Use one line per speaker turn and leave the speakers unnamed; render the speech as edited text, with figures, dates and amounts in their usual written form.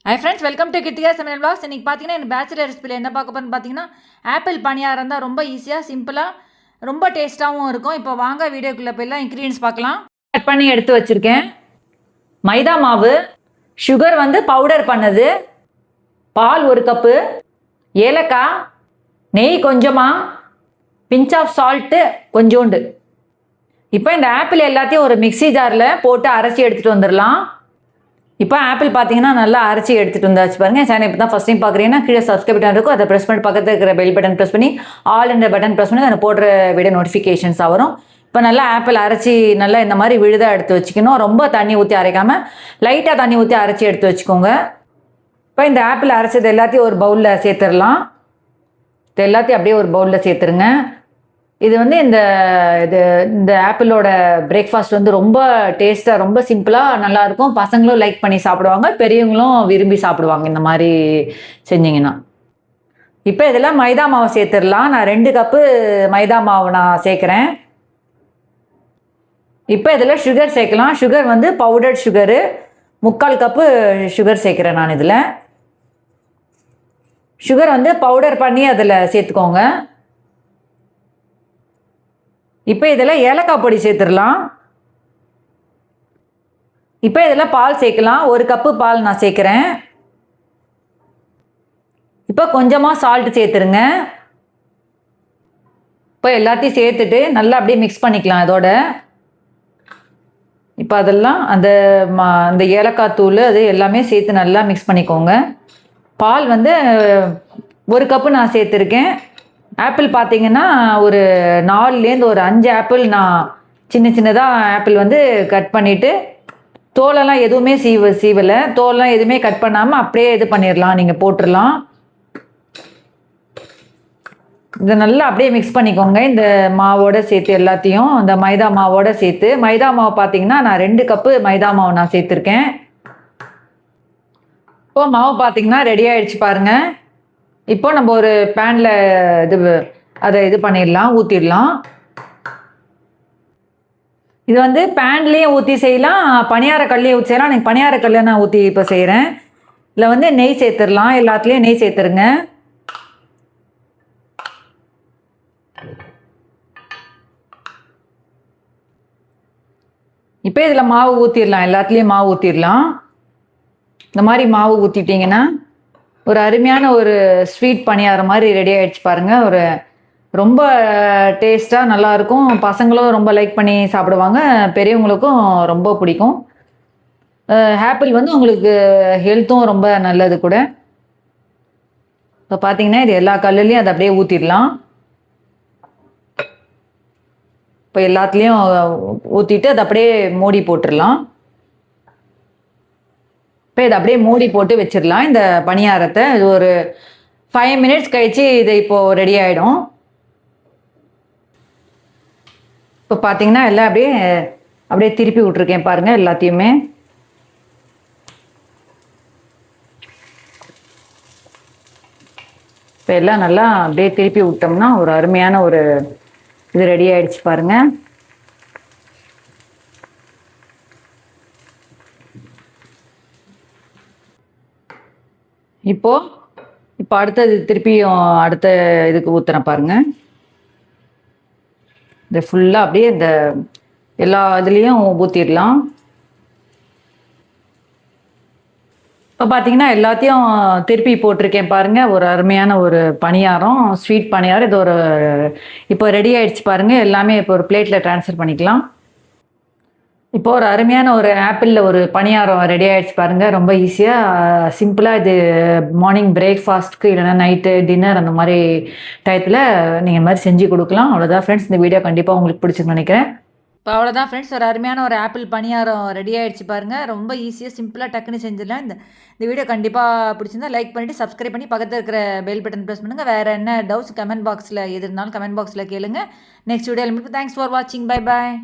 High friends, welcome to Kiruthika சமையல் vlogs. இன்றைக்கி பார்த்தீங்கன்னா என் பேச்சுலர் ரெசிபியில் என்ன பார்க்க போகிறேன்னு பார்த்தீங்கன்னா ஆப்பிள் பணியாரம் தான். ரொம்ப ஈஸியாக சிம்பிளாக ரொம்ப டேஸ்ட்டாகவும் இருக்கும். இப்போ வாங்க வீடியோக்குள்ளே போய்லாம் இன்க்ரீடியன்ஸ் பார்க்கலாம். கட் பண்ணி எடுத்து வச்சுருக்கேன். மைதா மாவு, சுகர் வந்து பவுடர் பண்ணது, பால் 1 கப்பு, ஏலக்காய், நெய் கொஞ்சமாக, பிஞ்ச் ஆஃப் சால்ட்டு கொஞ்சோண்டு. இப்போ இந்த ஆப்பிள் எல்லாத்தையும் ஒரு மிக்ஸி ஜாரில் போட்டு அரைச்சி எடுத்துகிட்டு வந்துடலாம். இப்போ ஆப்பிள் பார்த்தீங்கன்னா நல்லா அரைச்சி எடுத்துகிட்டு வந்தாச்சு பாருங்கள். சேனல் இப்போ தான் ஃபஸ்ட் டைம் பார்க்குறீங்கன்னா கீழே சப்ஸ்கிரைப் பட்டன் இருக்கும், அதை ப்ரெஸ் பண்ணி பக்கத்தில் இருக்கிற பெல் பட்டன் ப்ரெஸ் பண்ணி ஆல் என்ற பட்டன் ப்ரெஸ் பண்ணி அதை போடுற வீடியோ நோட்டிஃபிகேஷன்ஸாக வரும். இப்போ நல்லா ஆப்பிள் அரைச்சி நல்லா இந்த மாதிரி விழுதாக எடுத்து வச்சுக்கணும். ரொம்ப தண்ணி ஊற்றி அரைக்காமல் லைட்டாக தண்ணி ஊற்றி அரைச்சி எடுத்து வச்சுக்கோங்க. இப்போ இந்த ஆப்பிள் அரைச்சது எல்லாத்தையும் ஒரு பவுலில் சேர்த்துடலாம். இது எல்லாத்தையும் அப்படியே ஒரு பவுலில் சேர்த்துருங்க. இது வந்து இந்த ஆப்பிளோட பிரேக்ஃபாஸ்ட் வந்து ரொம்ப டேஸ்ட்டாக ரொம்ப சிம்பிளாக நல்லாயிருக்கும். பசங்களும் லைக் பண்ணி சாப்பிடுவாங்க, பெரியவங்களும் விரும்பி சாப்பிடுவாங்க இந்த மாதிரி செஞ்சிங்கன்னா. இப்போ இதெல்லாம் மைதா மாவு சேர்த்துடலாம். நான் 2 கப்பு மைதா மாவு நான் சேர்க்குறேன். இப்போ இதில் சுகர் சேர்க்கலாம். சுகர் வந்து பவுடர்ட் சுகரு 3/4 கப்பு சுகர் சேர்க்குறேன் நான். இதில் சுகர் வந்து பவுடர் பண்ணி அதில் சேர்த்துக்கோங்க. இப்போ இதில் ஏலக்காய் பொடி சேர்த்துடலாம். இப்போ இதில் பால் சேர்க்கலாம். 1 கப்பு பால் நான் சேர்க்குறேன். இப்போ கொஞ்சமாக சால்ட் சேர்த்துருங்க. இப்போ எல்லாத்தையும் சேர்த்துட்டு நல்லா அப்படியே மிக்ஸ் பண்ணிக்கலாம் இதோட. இப்போ அதெல்லாம் அந்த ஏலக்காய் தூள் அது எல்லாமே சேர்த்து நல்லா மிக்ஸ் பண்ணிக்கோங்க. பால் வந்து 1 கப்பு நான் சேர்த்துருக்கேன். ஆப்பிள் பார்த்தீங்கன்னா ஒரு 4லேருந்து ஒரு 5 ஆப்பிள் நான் சின்னதாக ஆப்பிள் வந்து கட் பண்ணிவிட்டு தோலெல்லாம் எதுவுமே சீவலை, தோலெல்லாம் எதுவுமே கட் பண்ணாமல் அப்படியே இது பண்ணிடலாம், நீங்கள் போட்டுடலாம். இதை நல்லா அப்படியே மிக்ஸ் பண்ணிக்கோங்க இந்த மாவோடு சேர்த்து எல்லாத்தையும். இந்த மைதா மாவோடு சேர்த்து மைதா மாவு பார்த்தீங்கன்னா நான் 2 கப்பு மைதா மாவு நான் சேர்த்துருக்கேன். இப்போ மாவு பார்த்தீங்கன்னா ரெடி ஆகிடுச்சு பாருங்கள். இப்போ நம்ம ஒரு பேனில் அதை பண்ணிடலாம், ஊற்றிடலாம். இது வந்து பேன்லேயும் ஊற்றி செய்யலாம், பணியாரக்கல்லையும் ஊற்றி செய்யலாம். எனக்கு பணியாரக்கல்லை நான் ஊற்றி இப்போ செய்கிறேன். இதில் வந்து நெய் சேர்த்துடலாம். எல்லாத்துலேயும் நெய் சேர்த்துருங்க. இப்போ இதில் மாவு ஊற்றிடலாம். எல்லாத்துலேயும் மாவு ஊற்றிடலாம். இந்த மாதிரி மாவு ஊற்றிட்டிங்கன்னா ஒரு அருமையான ஒரு ஸ்வீட் பணியாரம் மாதிரி ரெடி ஆகிடுச்சு பாருங்கள். ஒரு ரொம்ப டேஸ்ட்டாக நல்லாயிருக்கும். பசங்களும் ரொம்ப லைக் பண்ணி சாப்பிடுவாங்க, பெரியவங்களுக்கும் ரொம்ப பிடிக்கும். ஆப்பிள் வந்து உங்களுக்கு ஹெல்த்தும் ரொம்ப நல்லது கூட. இப்போ பார்த்தீங்கன்னா இது எல்லா கல்லுலேயும் அதை அப்படியே ஊற்றிடலாம். இப்போ எல்லாத்துலேயும் ஊற்றிட்டு அதை அப்படியே மூடி போட்டுடலாம். இப்போ இதை அப்படியே மூடி போட்டு வச்சிடலாம் இந்த பணியாரத்தை. இது ஒரு 5 மினிட்ஸ் கழித்து இது இப்போது ரெடி ஆகிடும். இப்போ பார்த்தீங்கன்னா எல்லாம் அப்படியே திருப்பி விட்ருக்கேன் பாருங்கள் எல்லாத்தையுமே. இப்போ எல்லாம் நல்லா அப்படியே திருப்பி விட்டோம்னா ஒரு அருமையான ஒரு இது ரெடி ஆகிடுச்சு பாருங்கள். இப்போ அடுத்தது திருப்பியும் அடுத்த இதுக்கு ஊற்றுறேன் பாருங்கள். இந்த ஃபுல்லாக அப்படியே இந்த எல்லா இதுலேயும் ஊற்றிடலாம். இப்போ பார்த்தீங்கன்னா எல்லாத்தையும் திருப்பி போட்டிருக்கேன் பாருங்கள். ஒரு அருமையான ஒரு பணியாரம், ஸ்வீட் பணியாரம். இது இப்போ ரெடி ஆகிடுச்சு பாருங்கள். எல்லாமே இப்போ ஒரு பிளேட்டில் ட்ரான்ஸ்ஃபர் பண்ணிக்கலாம். இப்போ ஒரு அருமையான ஒரு ஆப்பிளில் ஒரு பணியாரம் ரெடி ஆகிடுச்சு பாருங்கள். ரொம்ப ஈஸியாக சிம்பிளாக இது மார்னிங் பிரேக்ஃபாஸ்ட்டுக்கு இல்லைனா நைட்டு டின்னர் அந்த மாதிரி டயத்தில் நீங்கள் இந்த மாதிரி செஞ்சு கொடுக்கலாம். அவ்வளோதான் ஃப்ரெண்ட்ஸ், இந்த வீடியோ கண்டிப்பாக உங்களுக்கு பிடிச்சிருக்குன்னு நினைக்கிறேன். இப்போ அவ்வளோதான் ஃப்ரெண்ட்ஸ், ஒரு அருமையான ஒரு ஆப்பிள் பணியாரம் ரெடி ஆகிடுச்சு பாருங்கள். ரொம்ப ஈஸியாக சிம்பிளாக டக்குன்னு செஞ்சிடலாம். இந்த வீடியோ கண்டிப்பாக பிடிச்சிருந்தா லைக் பண்ணிவிட்டு சப்ஸ்கிரைப் பண்ணி பக்கத்தில் இருக்கிற பெல் பட்டன் ப்ரெஸ் பண்ணுங்கள். வேறு என்ன டவுட்ஸ் கமெண்ட் பாக்ஸில் எது இருந்தாலும் கமெண்ட் பாக்ஸில் கேளுங்க. நெக்ஸ்ட் வீடியோவில் மீட். தேங்க்ஸ் ஃபார் வாட்சிங். Bye bye.